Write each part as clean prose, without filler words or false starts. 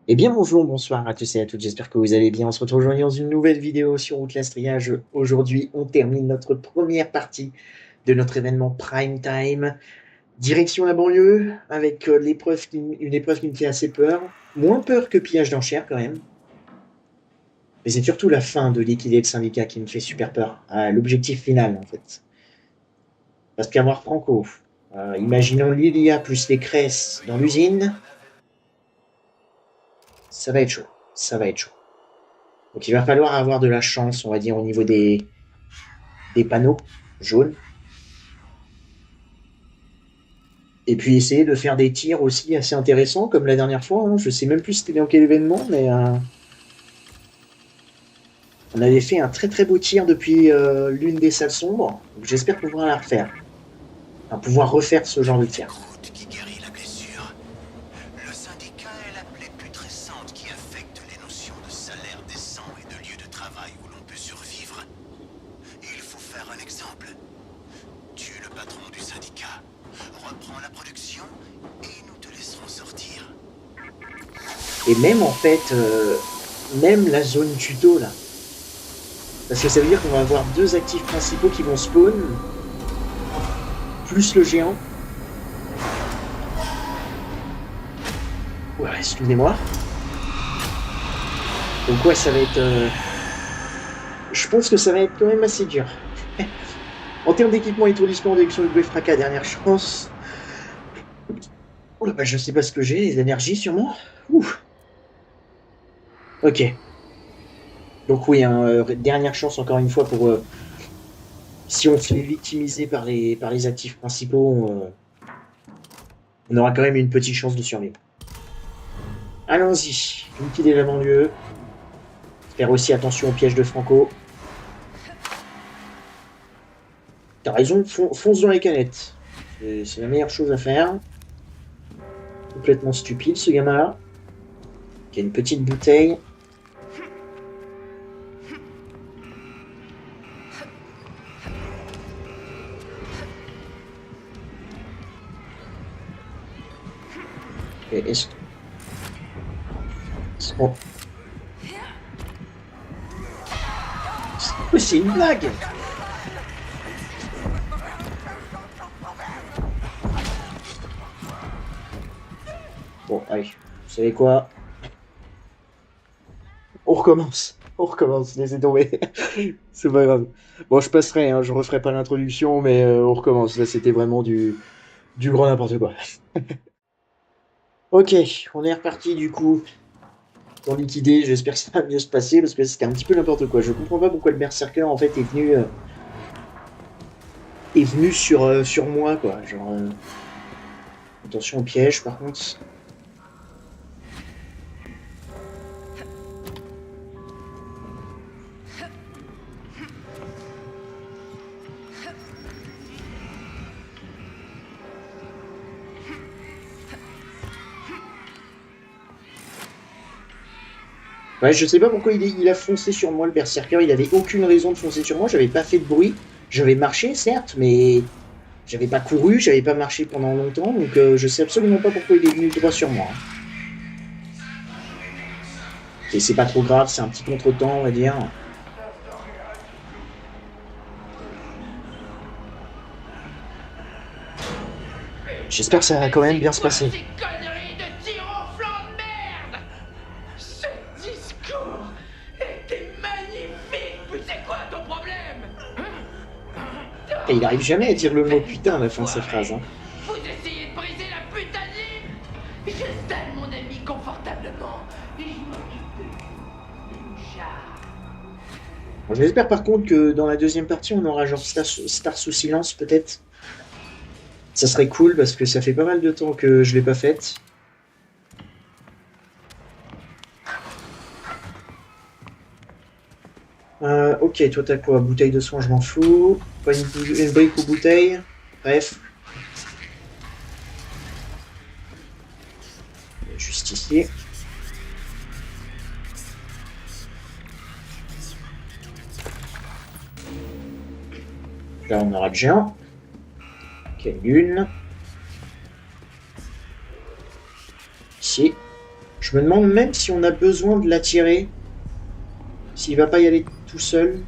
Eh bien bonjour, bonsoir à tous et à toutes, j'espère que vous allez bien. On se retrouve aujourd'hui dans une nouvelle vidéo sur Outlast Triage. Aujourd'hui, on termine notre première partie de notre événement Prime Time. Direction la banlieue, avec une épreuve qui me fait assez peur. Moins peur que pillage d'enchères quand même. Mais c'est surtout la fin de liquider le syndicat qui me fait super peur. L'objectif final en fait. Parce qu'à voir Franco, imaginons Lilia plus les Cresses dans l'usine, ça va être chaud. Ça va être chaud. Donc il va falloir avoir de la chance, on va dire, au niveau des panneaux jaunes. Et puis essayer de faire des tirs aussi assez intéressants, comme la dernière fois. Hein. Je sais même plus c'était dans quel événement, mais on avait fait un très très beau tir depuis l'une des salles sombres. J'espère pouvoir la refaire. Enfin, pouvoir refaire ce genre de tir. Croûte qui guérit la blessure. Le syndicat est la plaie putrescente qui affecte les notions de salaire décent et de lieu de travail où l'on peut survivre. Il faut faire un exemple. Tu es le patron du syndicat. Reprends la production et nous te laisserons sortir. Et même en fait, même la zone tuto là. Parce que ça veut dire qu'on va avoir deux actifs principaux qui vont spawn, plus le géant. Ouais, excusez-moi. Donc ouais, ça va être... Je pense que ça va être quand même assez dur. En termes d'équipement, étourdissement, direction de bruit, fracas, dernière chance. Oh là, bah, je sais pas ce que j'ai, les énergies sûrement. Ouh. Ok. Donc oui, hein, dernière chance encore une fois pour... si on se fait victimiser par les actifs principaux, on aura quand même une petite chance de survivre. Allons-y. Liquider la banlieue. Faire aussi attention au piège de Franco. T'as raison, fonce dans les canettes. C'est la meilleure chose à faire. Complètement stupide ce gamin-là. Qui a une petite bouteille. Est-ce qu'on... C'est une blague. Bon, allez. Vous savez quoi? On recommence. On recommence. Laissez tomber. C'est pas grave. Bon, je passerai. Hein, je referai pas l'introduction, mais on recommence. Là, c'était vraiment du grand n'importe quoi. Ok, on est reparti du coup dans liquider. J'espère que ça va mieux se passer parce que c'était un petit peu n'importe quoi. Je comprends pas pourquoi le berserker en fait est venu sur moi quoi. Genre attention au piège par contre. Ouais, je sais pas pourquoi il a foncé sur moi le berserker. Il avait aucune raison de foncer sur moi. J'avais pas fait de bruit. J'avais marché certes, mais j'avais pas couru, j'avais pas marché pendant longtemps, donc je sais absolument pas pourquoi il est venu droit sur moi. Et c'est pas trop grave, c'est un petit contretemps, on va dire. J'espère que ça va quand même bien se passer. Ces conneries de tir au flanc de merde. Ce discours était magnifique. Mais c'est quoi ton problème? Et il arrive jamais à dire le mot putain à la fin de sa phrase. Hein. Vous essayez de briser la putanie. J'installe mon ami confortablement et je m'occupe de Mouchard. Bon, j'espère par contre que dans la deuxième partie, on aura genre Star sous silence peut-être. Ça serait cool parce que ça fait pas mal de temps que je l'ai pas faite. Ok, toi t'as quoi? Bouteille de soin, je m'en fous. Pas une brique ou bouteille. Bref. Juste ici. Là, on aura le géant. Ok, une. Ici. Je me demande même si on a besoin de l'attirer. S'il va pas y aller tout seul.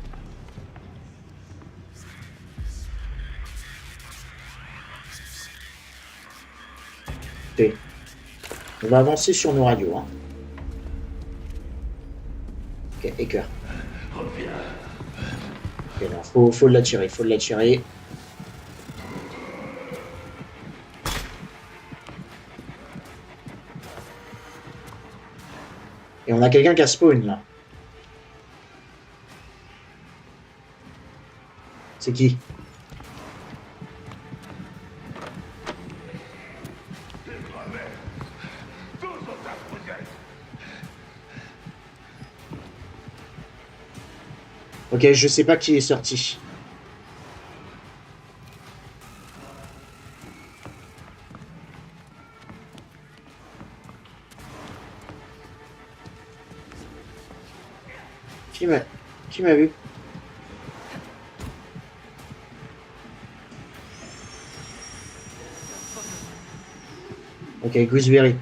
Ok. On va avancer sur nos radios. Hein. Ok, écœur. Ok, non, faut l'attirer, faut l'attirer. Et on a quelqu'un qui a spawn là. C'est qui? Ok, je sais pas qui est sorti. Qui m'a vu? Ok, Gooseberry.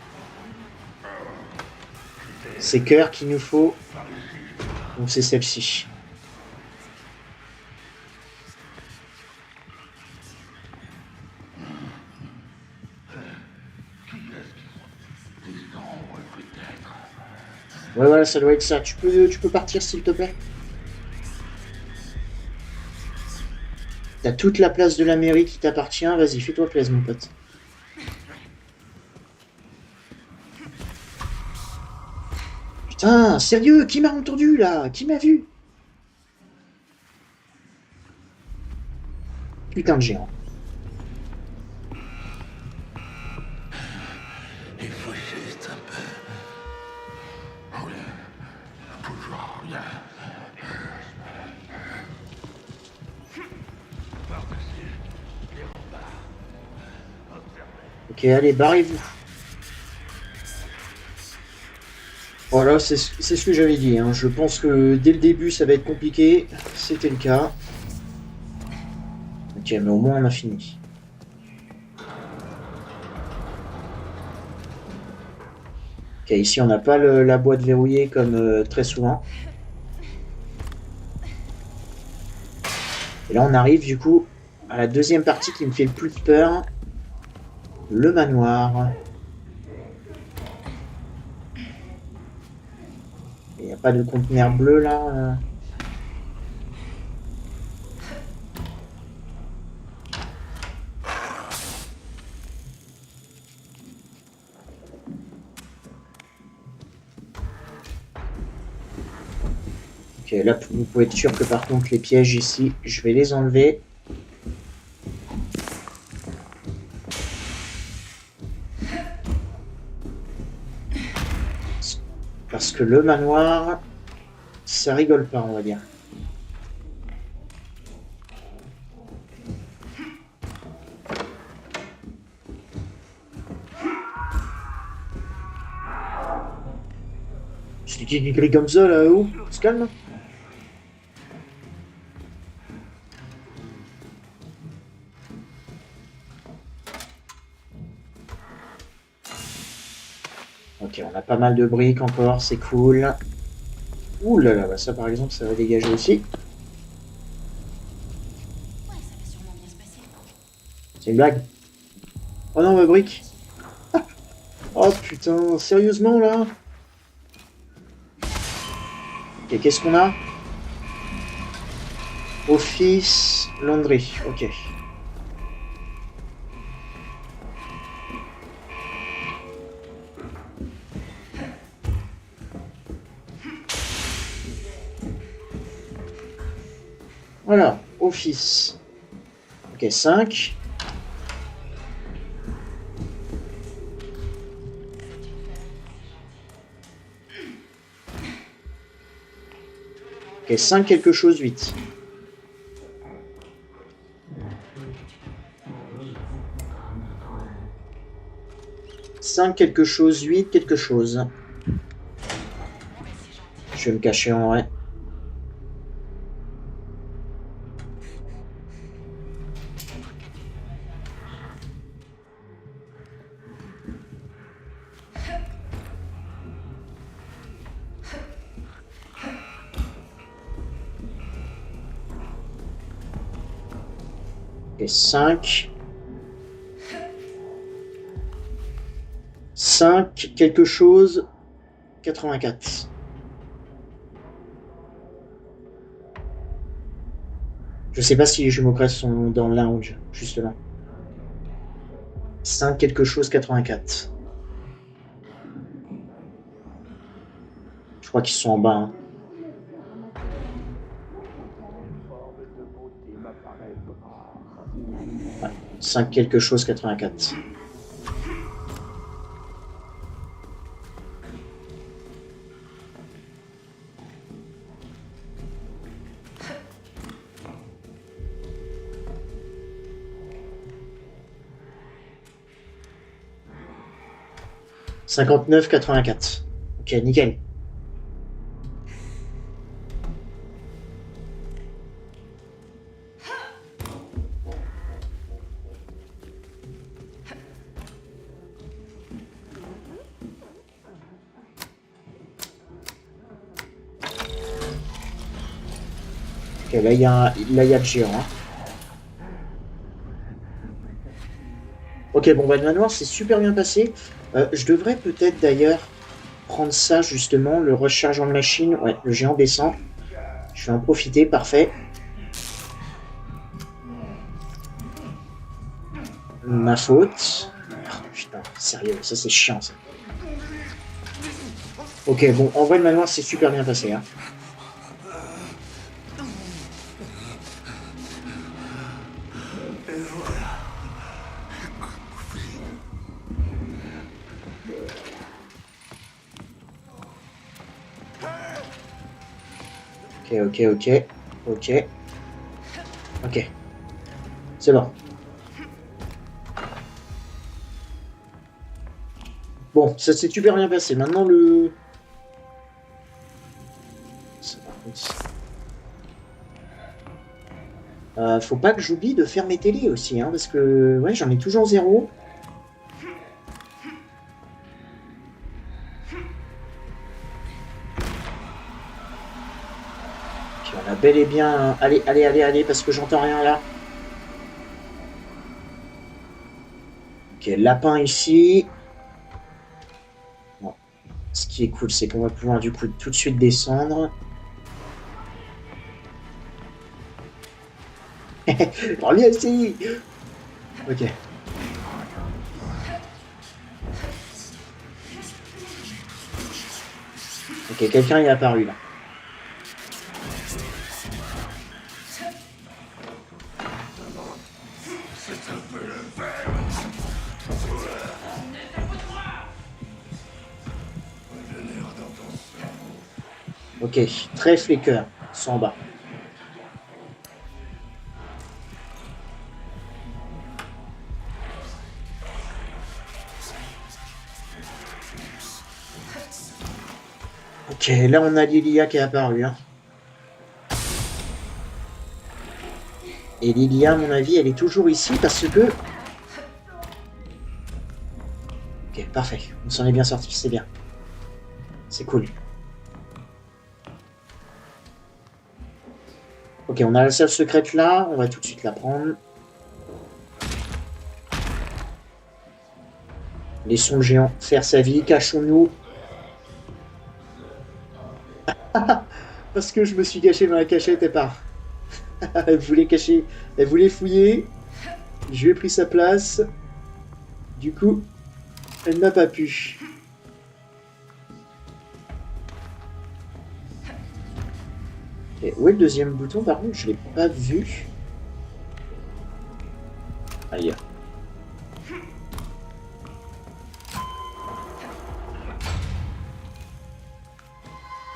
C'est cœur qu'il nous faut. Donc c'est celle-ci. Ouais, voilà, ça doit être ça. Tu peux partir, s'il te plaît? T'as toute la place de la mairie qui t'appartient. Vas-y, fais-toi plaisir, mon pote. Putain, sérieux, qui m'a entendu, là? Qui m'a vu? Putain de géant. Il faut juste un peu. Oui, toujours rien. Ok, allez, barrez-vous. Voilà, c'est ce que j'avais dit. Hein. Je pense que dès le début, ça va être compliqué. C'était le cas. Ok, mais au moins, on a fini. Ok, ici, on n'a pas la boîte verrouillée comme très souvent. Et là, on arrive, du coup, à la deuxième partie qui me fait le plus peur. Le manoir. Il n'y a pas de conteneur bleu, là. Ok, là, vous pouvez être sûr que par contre, les pièges ici, je vais les enlever. Parce que le manoir, ça rigole pas, on va dire. C'est qui crie comme ça, là-haut? On se calme? Ok, on a pas mal de briques encore, c'est cool. Ouh là là, bah ça par exemple, ça va dégager aussi. C'est une blague. Oh non, ma brique. Oh putain, sérieusement là? Ok, qu'est-ce qu'on a? Office Laundry, ok. Voilà, Office. Ok, 5. Ok, 5 quelque chose, 8. Quelque chose, 8 quelque chose. Je vais me cacher en vrai. Ok, 5. 5, quelque chose, 84. Je sais pas si les jumeaux Crest sont dans le lounge, juste là. 5, quelque chose, 84. Je crois qu'ils sont en bas. Hein. Ouais. 5, quelque chose, 84. « 59, 84. » Ok, nickel. Ok, là il y a le géant. Hein. Ok, bon, bah, le manoir c'est super bien passé. Je devrais peut-être d'ailleurs prendre ça justement, le rechargeant de machine. Ouais, le géant descend. Je vais en profiter, parfait. Ma faute. Oh, putain, sérieux, ça c'est chiant ça. Ok, bon, en vrai le manoir c'est super bien passé. Hein. Ok. C'est bon. Bon, ça s'est super bien passé. Maintenant, faut pas que j'oublie de faire mes télés aussi, hein, parce que ouais, j'en ai toujours 0. Puis on a bel et bien... Allez, parce que j'entends rien là. Ok, lapin ici. Bon. Ce qui est cool, c'est qu'on va pouvoir du coup tout de suite descendre. Reviens ici. Ok. Ok, quelqu'un est apparu là. Ok, très flicker, sont en bas. Ok, là on a Lilia qui est apparue. Hein. Et Lilia, à mon avis, elle est toujours ici parce que... Ok, parfait. On s'en est bien sorti, c'est bien. C'est cool. Ok, on a la salle secrète là. On va tout de suite la prendre. Laissons le géant faire sa vie. Cachons-nous. Parce que je me suis caché dans la cachette et part. Elle voulait cacher. Elle voulait fouiller. Je lui ai pris sa place. Du coup, elle n'a pas pu. Et où est le deuxième bouton par contre? Je l'ai pas vu. Aïe.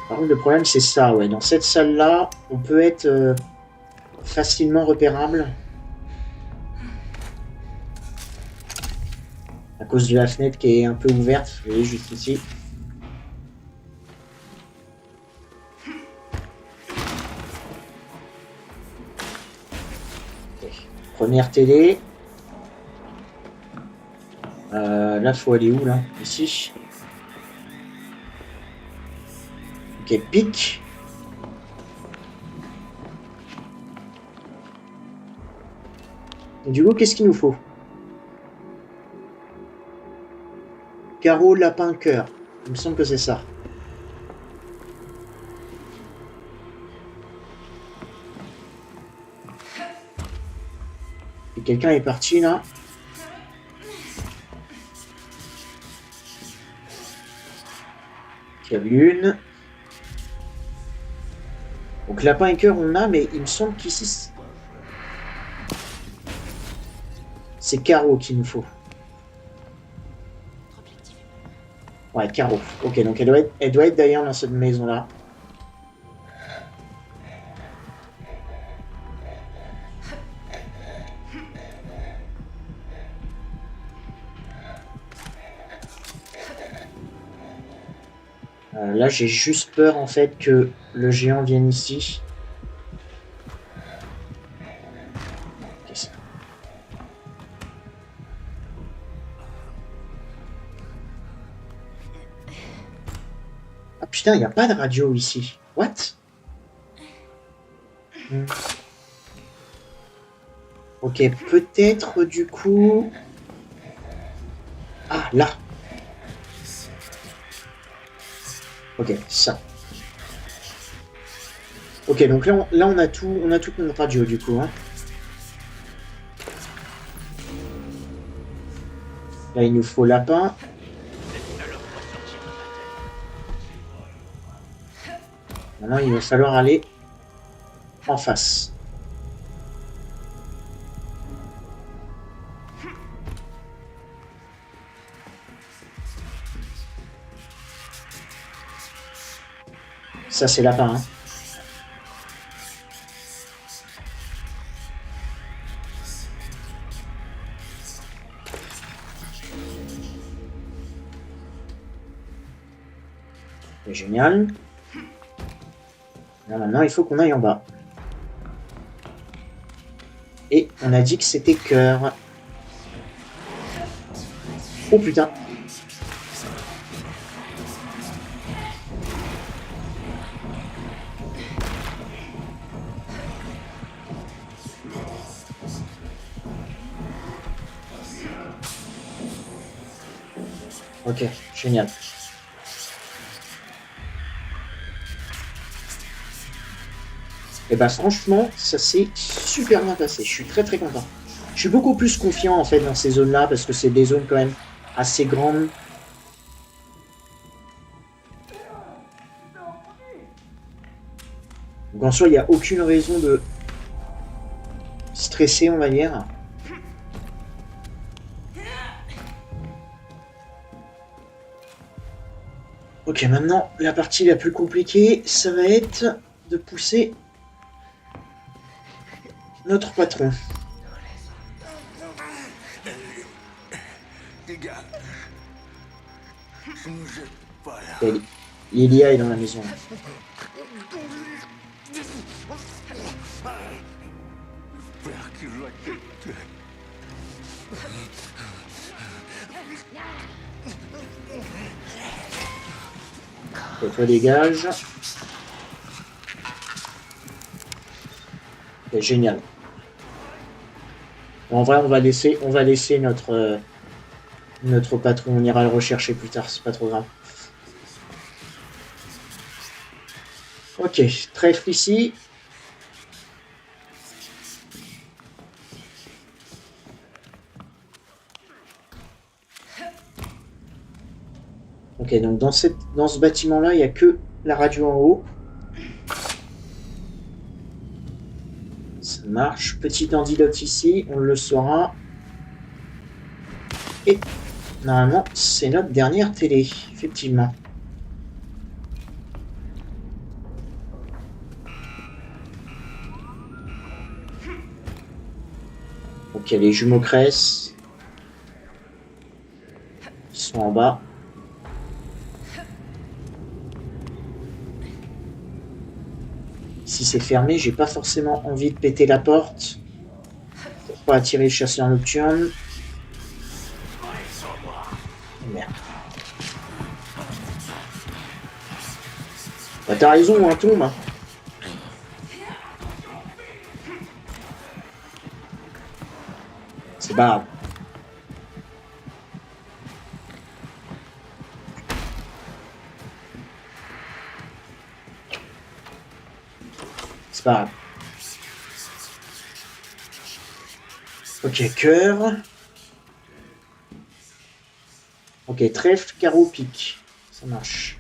Par contre, le problème c'est ça, ouais. Dans cette salle-là, on peut être facilement repérable. À cause de la fenêtre qui est un peu ouverte. Vous voyez, juste ici. Okay. Première télé. Là, faut aller où, là? Ici. Ok, pique. Et du coup, qu'est-ce qu'il nous faut? Carreau, lapin, cœur. Il me semble que c'est ça. Et quelqu'un est parti là. Il y a une. Donc lapin et cœur on a, mais il me semble qu'ici c'est carreau qu'il nous faut. Ouais, carreau. Ok, donc elle doit être d'ailleurs dans cette maison là. Là, j'ai juste peur en fait que le géant vienne ici. Okay, ah putain, il n'y a pas de radio ici. What? Ok, peut-être du coup... Ah, là. Ok, ça. Ok, donc là on a tout notre radio du coup. Hein. Là il nous faut lapin. Maintenant il va falloir aller en face. Ça c'est lapin. Hein. C'est génial. Là, maintenant il faut qu'on aille en bas. Et on a dit que c'était cœur. Oh putain. Ok, génial. Et bah franchement, ça s'est super bien passé. Je suis très très content. Je suis beaucoup plus confiant en fait dans ces zones-là parce que c'est des zones quand même assez grandes. Donc en soi, il n'y a aucune raison de stresser, on va dire. Ok, maintenant, la partie la plus compliquée, ça va être de pousser notre patron. Lilia est dans la maison. Et toi dégage. C'est génial. En vrai, on va laisser notre patron. On ira le rechercher plus tard, c'est pas trop grave. Ok, trèfle ici. Ok, donc dans ce bâtiment-là, il n'y a que la radio en haut. Ça marche. Petit antidote ici, on le saura. Et normalement, c'est notre dernière télé, effectivement. Donc il y a les jumeaux Cress qui sont en bas. Si c'est fermé, j'ai pas forcément envie de péter la porte pour pas attirer le chasseur nocturne. Merde. Bah t'as raison, hein, tombe. pas grave. C'est pas grave. Ok, cœur. Ok, trèfle, carreau, pique. Ça marche.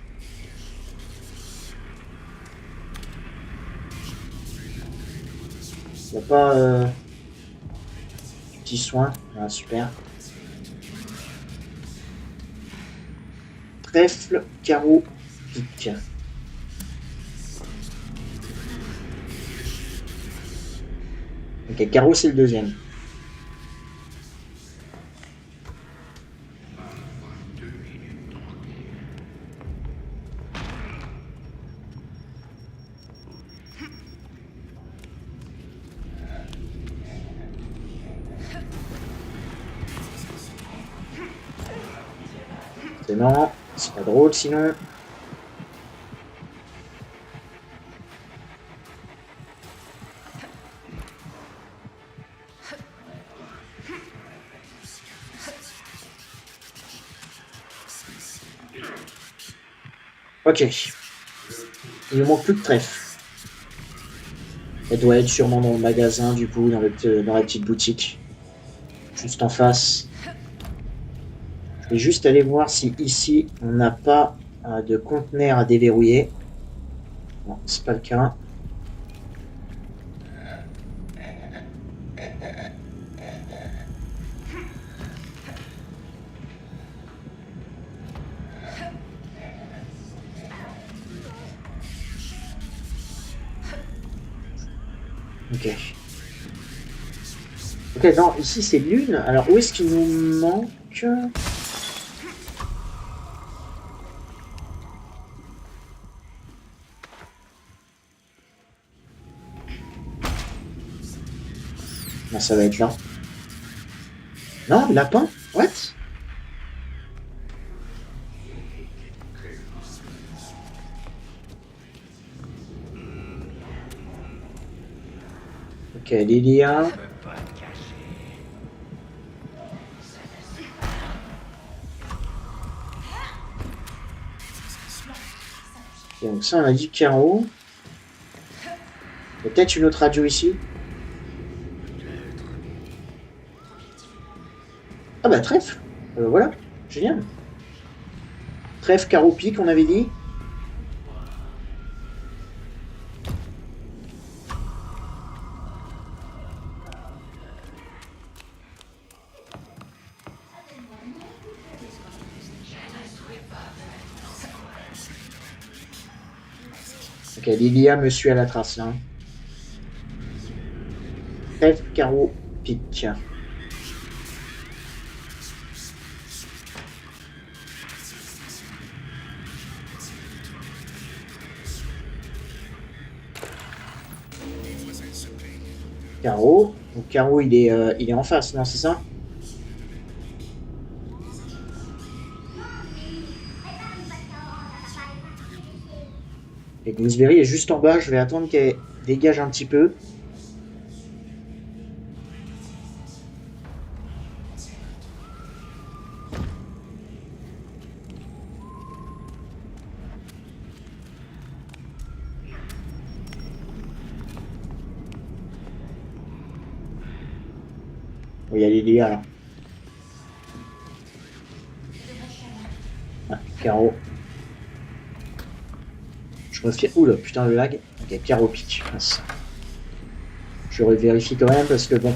Il n'y a pas petit soin. Ah, super. Trèfle, carreau, pique. Ok, carreau, c'est le deuxième. C'est non, c'est pas drôle sinon. Ok. Il ne manque plus de trèfle. Elle doit être sûrement dans le magasin, du coup, dans la petite boutique. Juste en face. Je vais juste aller voir si ici, on n'a pas de conteneur à déverrouiller. Non, c'est pas le cas. Ok. Ok, non, ici c'est l'une. Alors où est-ce qu'il nous manque? Non, ça va être là. Non, lapin? What? Ok, Lilia. Donc ça, on a dit carreau. Peut-être une autre radio ici. Ah bah trèfle. Voilà, génial. Trèfle, carreau, pique, on avait dit. Ok, Lilia me suit à la trace là. Trèfle, carreau, pique. Carreau. Donc carreau, il est en face, non, c'est ça? Et Gooseberry est juste en bas. Je vais attendre qu'elle dégage un petit peu. Il y a Lilia là. Ah, carreau. Je me fie. Oula, putain, le lag. Ok, carreau pique. Mince. Je vérifie quand même parce que bon.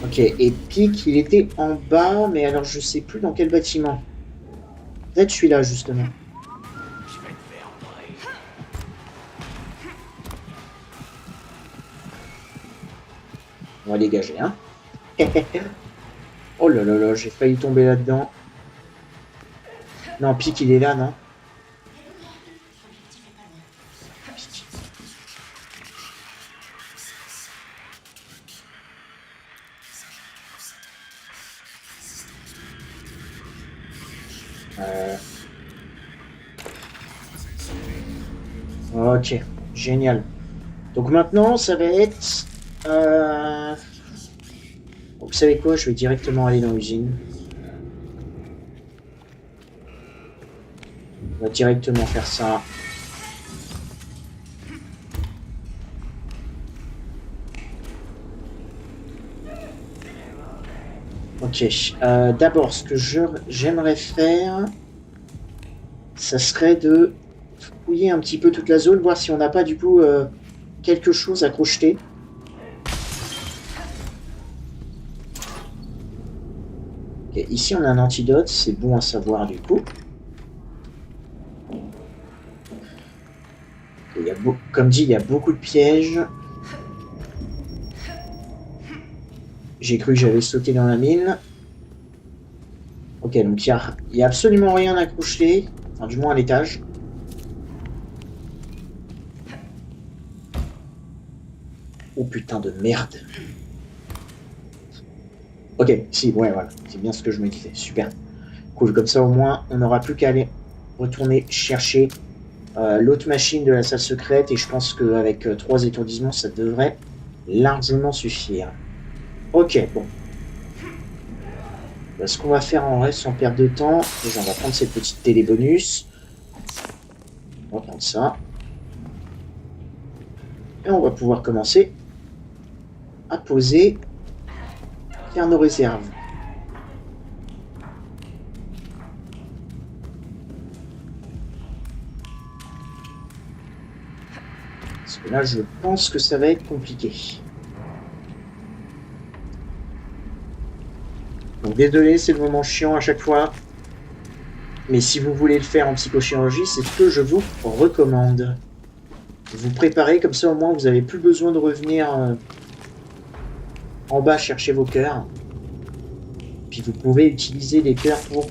Ok, et pique, il était en bas, mais alors je sais plus dans quel bâtiment. Peut-être celui-là justement. On va dégager, hein. Oh là là là, j'ai failli tomber là-dedans. Non, pique, il est là, non? Ok, génial. Donc maintenant, ça va être... Vous savez quoi, je vais directement aller dans l'usine. On va directement faire ça. Ok, d'abord, ce que j'aimerais faire, ça serait de fouiller un petit peu toute la zone, voir si on n'a pas du coup quelque chose à crocheter. Ok, ici on a un antidote, c'est bon à savoir du coup. Il y a comme dit, il y a beaucoup de pièges. J'ai cru que j'avais sauté dans la mine. Ok, donc il y a absolument rien à crocheter, enfin du moins à l'étage. Oh putain de merde. Ok, si, ouais, voilà, c'est bien ce que je me disais, super. Cool, comme ça au moins on n'aura plus qu'à aller retourner chercher l'autre machine de la salle secrète et je pense qu'avec 3 étourdissements ça devrait largement suffire. Ok, bon. Ce qu'on va faire en reste sans perdre de temps, déjà on va prendre cette petite télé bonus. On va prendre ça. Et on va pouvoir commencer à poser, faire nos réserves. Parce que là, je pense que ça va être compliqué. Donc désolé, c'est le moment chiant à chaque fois. Mais si vous voulez le faire en psychochirurgie, c'est ce que je vous recommande. Vous préparez, comme ça au moins vous n'avez plus besoin de revenir en bas chercher vos cœurs. Puis vous pouvez utiliser les cœurs pour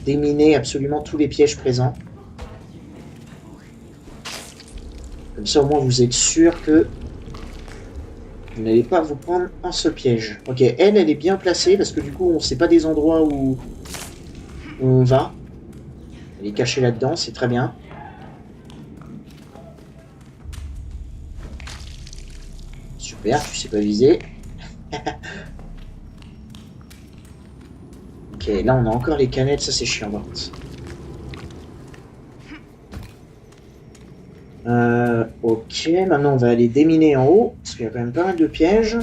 déminer absolument tous les pièges présents. Comme ça au moins vous êtes sûr que vous n'allez pas vous prendre un seul piège. Ok, elle est bien placée parce que du coup on ne sait pas des endroits où on va. Elle est cachée là-dedans, c'est très bien. Super, tu sais pas viser. Ok, là on a encore les canettes, ça c'est chiant. Ok, maintenant on va aller déminer en haut, parce qu'il y a quand même pas mal de pièges.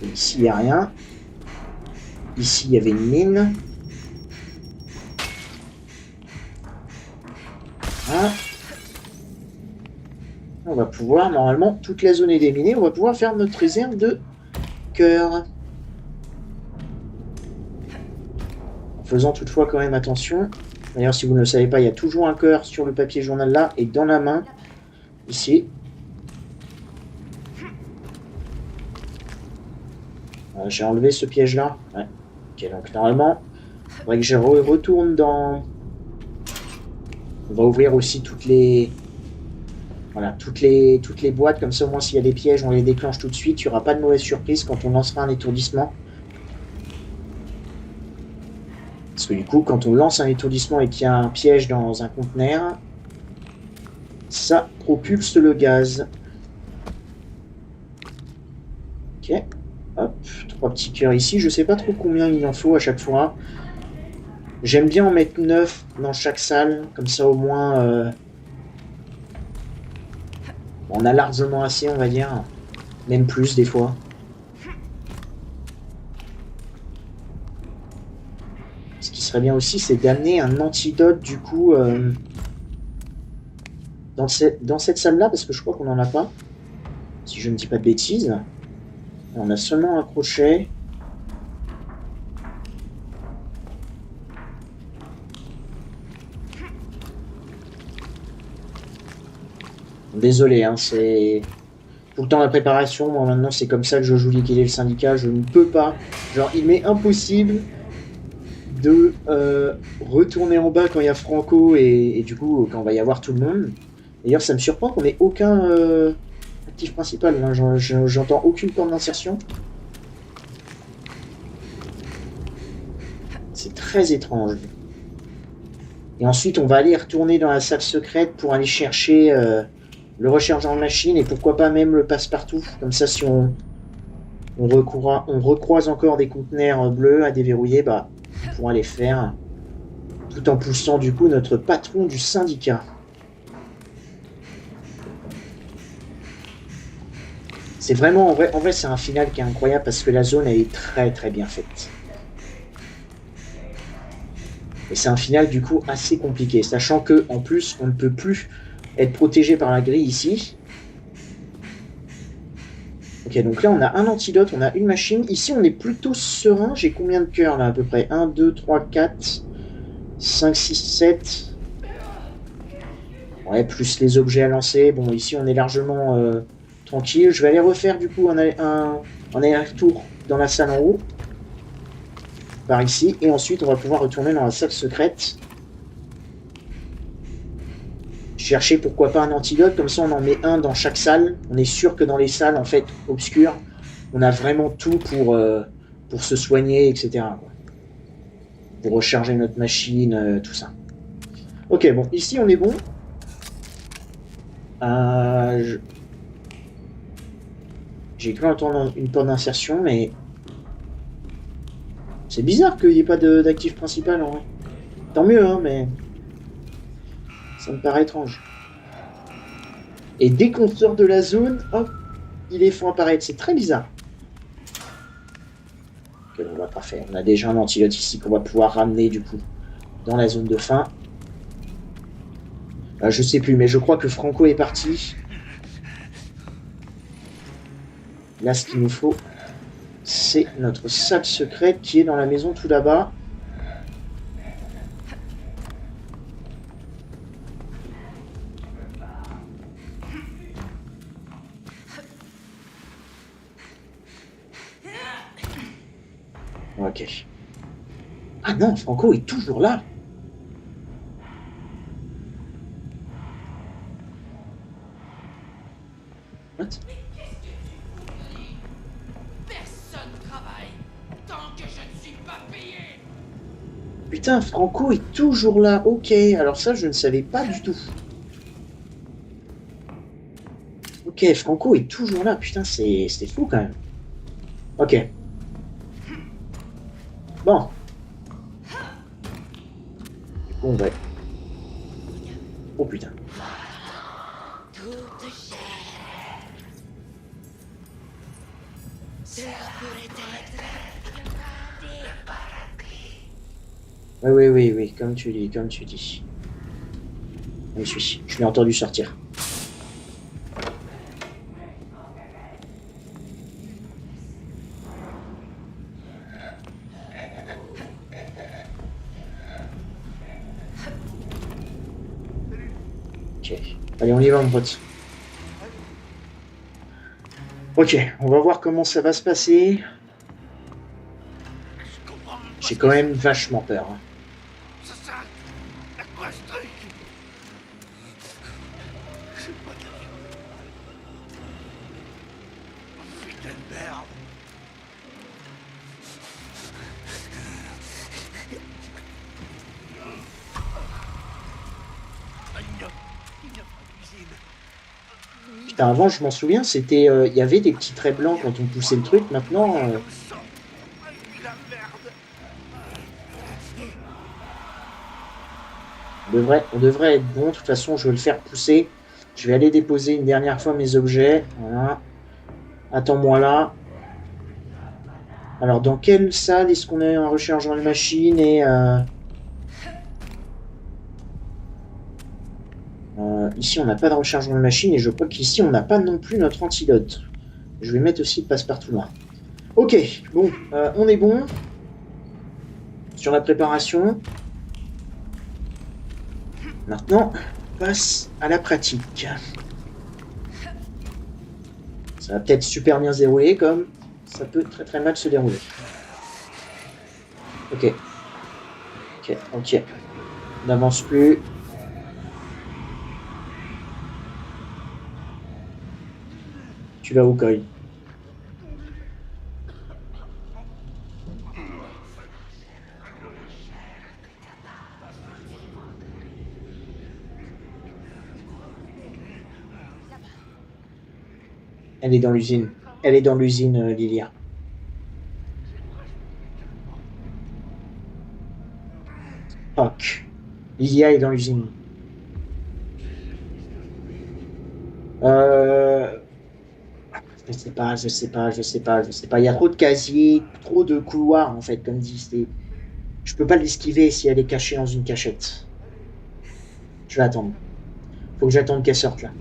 Et ici il n'y a rien. Ici il y avait une mine. Ah. On va pouvoir, normalement, toute la zone est déminée, on va pouvoir faire notre réserve de cœur. En faisant toutefois quand même attention. D'ailleurs, si vous ne le savez pas, il y a toujours un cœur sur le papier journal là et dans la main, ici. J'ai enlevé ce piège là. Ouais. Ok, donc normalement, il faudrait que je retourne dans... On va ouvrir aussi toutes les... Voilà, toutes les boîtes, comme ça au moins s'il y a des pièges, on les déclenche tout de suite. Il n'y aura pas de mauvaise surprise quand on lancera un étourdissement. Parce que du coup, quand on lance un étourdissement et qu'il y a un piège dans un conteneur, ça propulse le gaz. Ok, hop, 3 petits cœurs ici. Je sais pas trop combien il en faut à chaque fois. J'aime bien en mettre 9 dans chaque salle, comme ça au moins... on a largement assez, on va dire. Même plus, des fois. Ce qui serait bien aussi, c'est d'amener un antidote, du coup, dans cette salle-là, parce que je crois qu'on n'en a pas. Si je ne dis pas de bêtises. On a seulement un crochet. Désolé, hein, c'est tout le temps la préparation. Moi maintenant c'est comme ça que je joue liquider le syndicat. Je ne peux pas. Genre il m'est impossible de retourner en bas quand il y a Franco et du coup quand on va y avoir tout le monde. D'ailleurs ça me surprend qu'on ait aucun actif principal. Hein. J'entends aucune porte d'insertion. C'est très étrange. Et ensuite, on va aller retourner dans la salle secrète pour aller chercher le rechargeant de machine et pourquoi pas même le passe-partout. Comme ça, si on recroise encore des conteneurs bleus à déverrouiller, bah, on pourra les faire. Tout en poussant du coup notre patron du syndicat. C'est vraiment, en vrai c'est un final qui est incroyable parce que la zone elle est très très bien faite. Et c'est un final du coup assez compliqué, sachant que en plus on ne peut plus être protégé par la grille ici. Ok, donc là on a un antidote, on a une machine. Ici on est plutôt serein. J'ai combien de cœurs là à peu près? 1, 2, 3, 4, 5, 6, 7. Ouais, plus les objets à lancer. Bon, ici on est largement tranquille. Je vais aller refaire du coup un aller-retour dans la salle en haut. Par ici. Et ensuite on va pouvoir retourner dans la salle secrète. Chercher pourquoi pas un antidote. Comme ça on en met un dans chaque salle. On est sûr que dans les salles en fait obscures, on a vraiment tout pour se soigner, etc. Quoi. Pour recharger notre machine, tout ça. Ok, bon, ici on est bon. J'ai cru entendre une porte d'insertion, mais c'est bizarre qu'il n'y ait pas d'actif principal en vrai. Tant mieux, hein, mais ça me paraît étrange. Et dès qu'on sort de la zone, hop, ils les font apparaître. C'est très bizarre. Ok, on va pas faire. On a déjà un antidote ici qu'on va pouvoir ramener du coup dans la zone de fin. Je sais plus, mais je crois que Franco est parti. Là, ce qu'il nous faut, c'est notre salle secrète qui est dans la maison tout là-bas. Ok. Ah non, Franco est toujours là. What? Personne travaille tant que je ne suis pas payé. Putain, Franco est toujours là. Ok, alors ça, je ne savais pas du tout. Ok, Franco est toujours là. Putain, c'est fou quand même. Ok. Bon. Bon, ouais. Oh putain. Toute chair. Cela pourrait être le paradis. Oui, comme tu dis, comme tu dis. Je l'ai entendu sortir. Ok. Allez, on y va, mon pote. Ok, on va voir comment ça va se passer. J'ai quand même vachement peur. Hein. Ça sert à quoi ce truc? C'est pas de la vie. Oh, putain de merde. Il n'y a pas de cuisine. Putain, avant, je m'en souviens, c'était, il y avait des petits traits blancs quand on poussait le truc. Maintenant, Le sang. La merde. on devrait être bon. De toute façon, je vais le faire pousser. Je vais aller déposer une dernière fois mes objets. Voilà. Attends-moi là. Alors, dans quelle salle est-ce qu'on a un rechargeant de machine et ici, on n'a pas de rechargement de machine et je crois qu'ici, on n'a pas non plus notre antidote. Je vais mettre aussi le passe-partout là. Ok, bon, on est bon. Sur la préparation. Maintenant, on passe à la pratique. Ça va peut-être super bien se dérouler comme ça peut très très mal se dérouler. Ok. Ok. On n'avance plus. Tu vas où, Coy? Elle est dans l'usine. Elle est dans l'usine, Lilia. Fuck. Lilia est dans l'usine. Je sais pas, je sais pas, je sais pas, je sais pas. Il y a trop de casiers, trop de couloirs, en fait, comme dit. Je peux pas l'esquiver si elle est cachée dans une cachette. Je vais attendre. Faut que j'attende qu'elle sorte, là.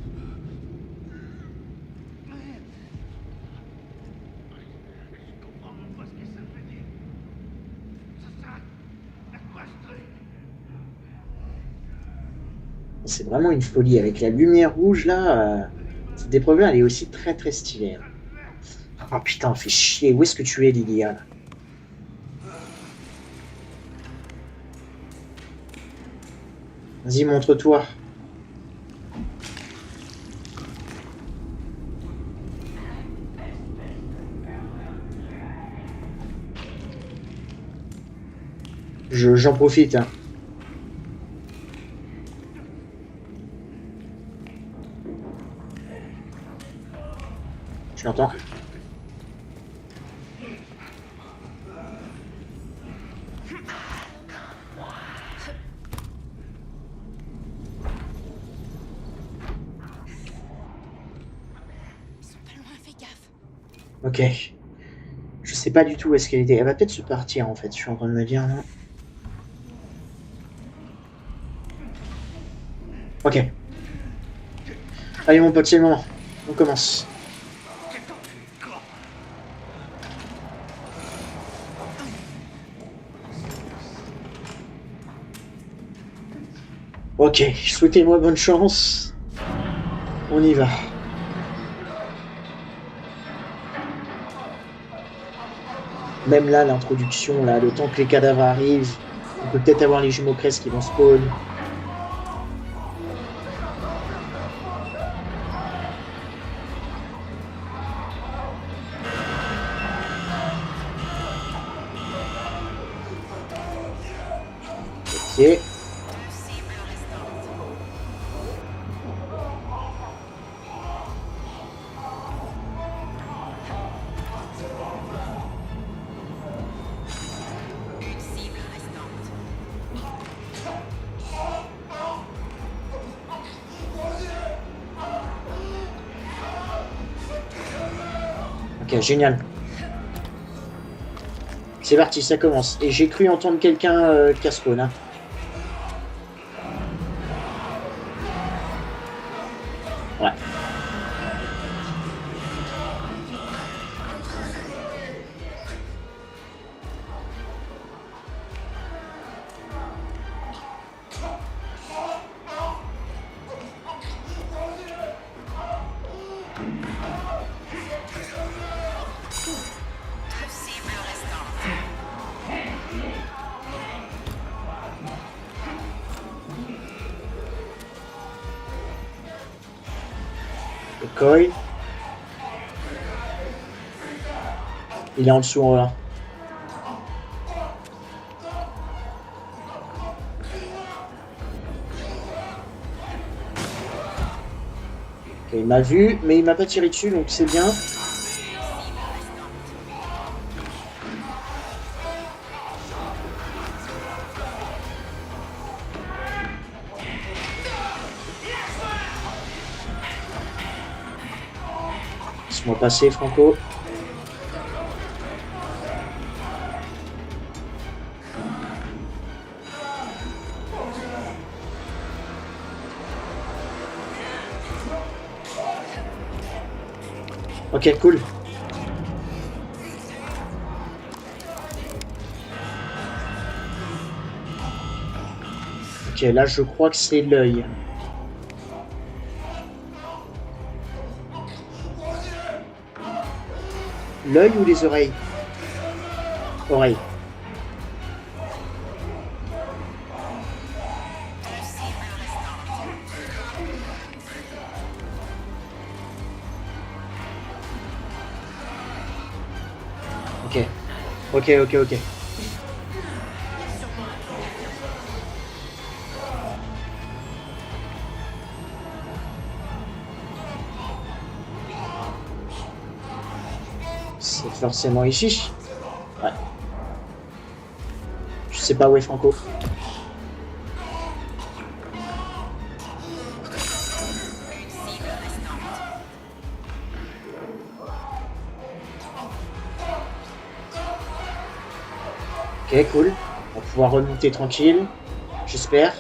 C'est vraiment une folie. Avec la lumière rouge, là, cette épreuve là, elle est aussi très très stylée. Oh putain, fais chier. Où est-ce que tu es, Lilia, là? Vas-y, montre-toi. J'en profite, hein. Je l'entends. Ok. Je sais pas du tout où est-ce qu'elle était. Elle va peut-être se partir, en fait. Je suis en train de me dire, non? Ok. Allez, mon pote, c'est le moment. On commence. Ok, souhaitez-moi bonne chance. On y va. Même là, l'introduction, là, le temps que les cadavres arrivent, on peut peut-être avoir les jumeaux Crest qui vont spawn. Ok. Ok, génial. C'est parti, ça commence. Et j'ai cru entendre quelqu'un casse-spawn, hein. Ouais. Le Koi. Il est en dessous, là. Ok, il m'a vu, mais il m'a pas tiré dessus, donc c'est bien. Laisse-moi passer, Franco. Ok, cool. Ok, là, je crois que c'est l'œil. L'œil ou les oreilles? Oreilles. Ok. Ok, ok, ok. C'est forcément ici. Ouais. Je sais pas où est Franco. Ok, cool. On va pouvoir remonter tranquille. J'espère.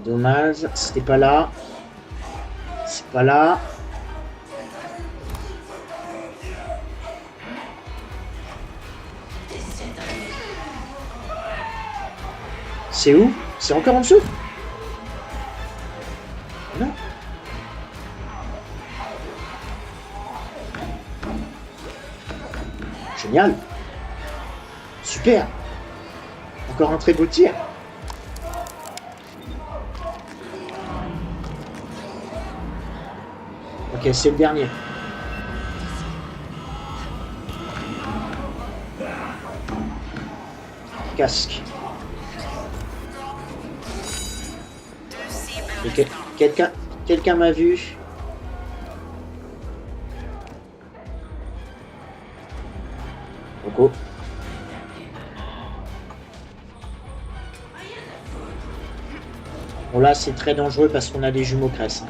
Dommage, c'était pas là. C'est pas là. C'est où? C'est encore en dessous? Non. Génial. Super. Encore un très beau tir. Ok, c'est le dernier. Casque. Et quelqu'un m'a vu. Coco. Bon là c'est très dangereux parce qu'on a des jumeaux crasses.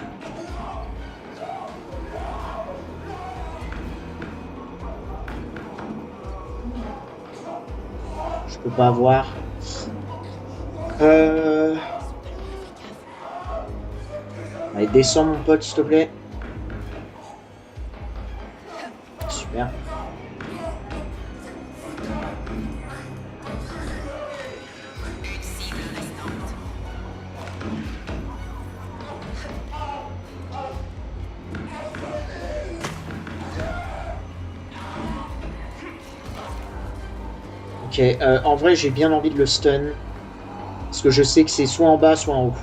Je peux pas avoir. Allez, descends mon pote s'il te plaît. Super. Ok, en vrai j'ai bien envie de le stun. Parce que je sais que c'est soit en bas, soit en haut.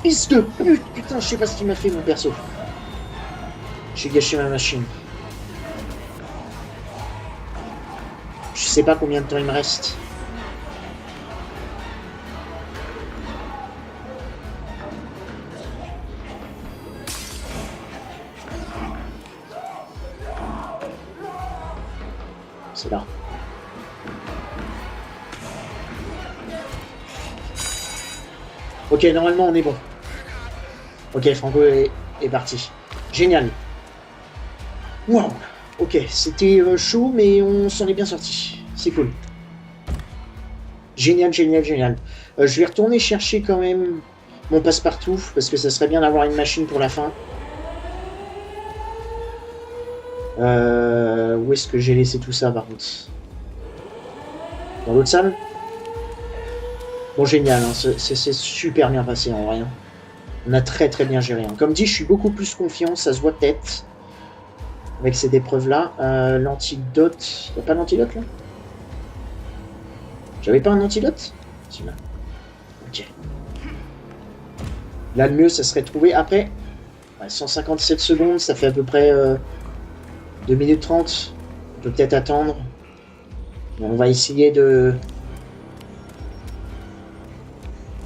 Fils de pute! Putain, je sais pas ce qu'il m'a fait mon perso. J'ai gâché ma machine. Je sais pas combien de temps il me reste. C'est là. Ok, normalement on est bon. Ok, Franco est parti. Génial. Wow. Ok, c'était chaud, mais on s'en est bien sorti. C'est cool. Génial, génial, génial. Je vais retourner chercher quand même mon passe-partout, parce que ça serait bien d'avoir une machine pour la fin. Où est-ce que j'ai laissé tout ça, par contre? Dans l'autre salle? Bon, génial, hein. C'est super bien passé, en vrai. On a très très bien géré. Hein. Comme dit, je suis beaucoup plus confiant, ça se voit peut-être, avec cette épreuve-là. L'antidote... Y'a pas d'antidote, là? J'avais pas un antidote? Si, là. Ok. Là, le mieux, ça serait de trouver... Après, 157 secondes, ça fait à peu près 2 minutes 30. On peut peut-être attendre. On va essayer de...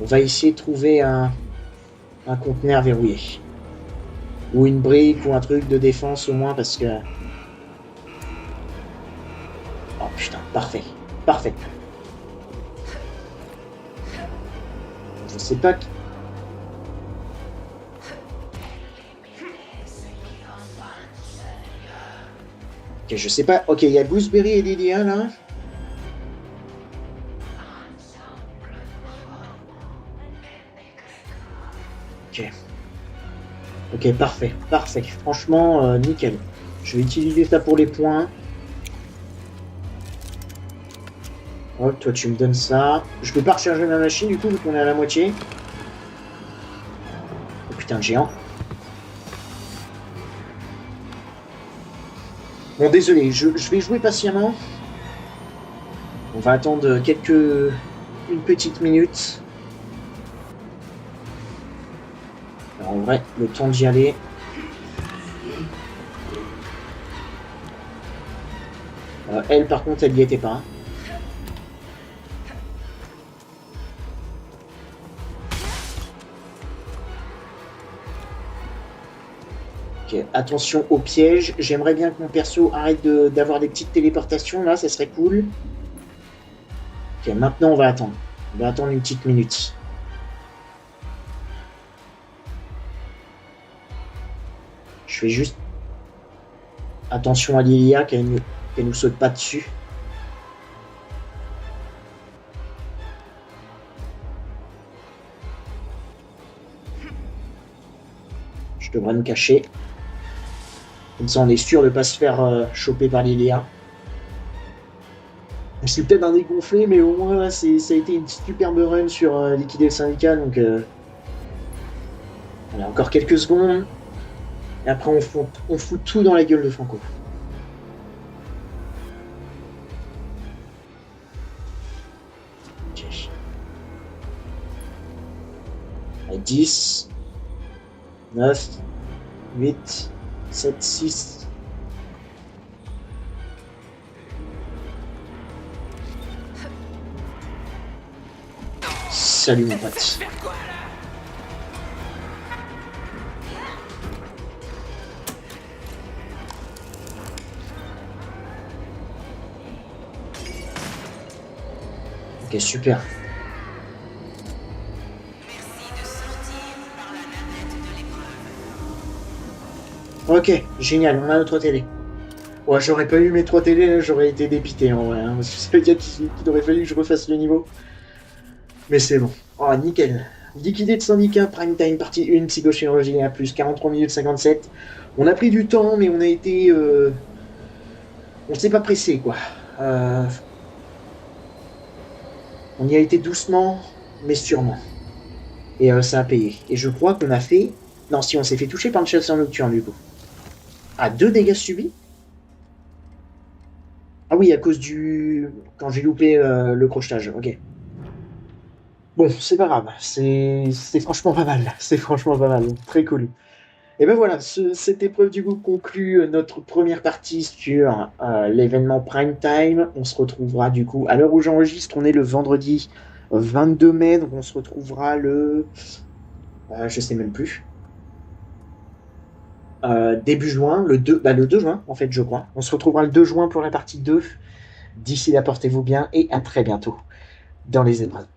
On va essayer de trouver un conteneur verrouillé. Ou une brique ou un truc de défense au moins parce que... Oh putain, parfait. Parfait. Je sais pas... Ok, je sais pas... Ok, il y a Gooseberry et Lilia là. Ok. Ok, parfait, parfait. Franchement, nickel. Je vais utiliser ça pour les points. Oh, toi, tu me donnes ça. Je peux pas recharger ma machine, du coup, vu qu'on est à la moitié. Oh putain, de géant. Bon, désolé, je vais jouer patiemment. On va attendre une petite minute. Alors, en vrai, le temps d'y aller. Elle, par contre, elle y était pas. Ok, attention au piège. J'aimerais bien que mon perso arrête d'avoir des petites téléportations, là, ça serait cool. Ok, maintenant on va attendre. On va attendre une petite minute. Je fais juste attention à Lilia, qu'elle nous saute pas dessus. Je devrais me cacher. Comme ça, on est sûr de ne pas se faire choper par Lilia. C'est peut-être un dégonflé, mais au moins, là, ça a été une superbe run sur liquider le syndicat. Donc, voilà, encore quelques secondes. Et après, on fout tout dans la gueule de Franco. Okay. Allez, 10, 9, 8, 7, 6. Salut mon pote. Ok, super. Ok, génial, on a notre télé. Ouais, j'aurais pas eu mes 3 télés, j'aurais été dépité en vrai. Hein, parce que ça veut dire qu'il aurait fallu que je refasse le niveau. Mais c'est bon. Oh, nickel. Liquidé de syndicat, prime time, partie 1, psychochirurgie à plus, 43 minutes 57. On a pris du temps, mais on a été... On s'est pas pressé, quoi. On y a été doucement, mais sûrement. Et ça a payé. Et je crois qu'on a fait... Non, si, on s'est fait toucher par le chasseur nocturne, du coup. Ah, 2 dégâts subis? Ah oui, à cause du... Quand j'ai loupé le crochetage, ok. Bon, c'est pas grave, c'est franchement pas mal, c'est franchement pas mal, très cool. Et ben voilà, cette épreuve du coup conclut notre première partie sur l'événement Prime Time. On se retrouvera du coup, à l'heure où j'enregistre, on est le vendredi 22 mai, donc on se retrouvera le... je sais même plus. Début juin, le 2 juin en fait je crois. On se retrouvera le 2 juin pour la partie 2. D'ici là, portez-vous bien et à très bientôt dans les épreuves.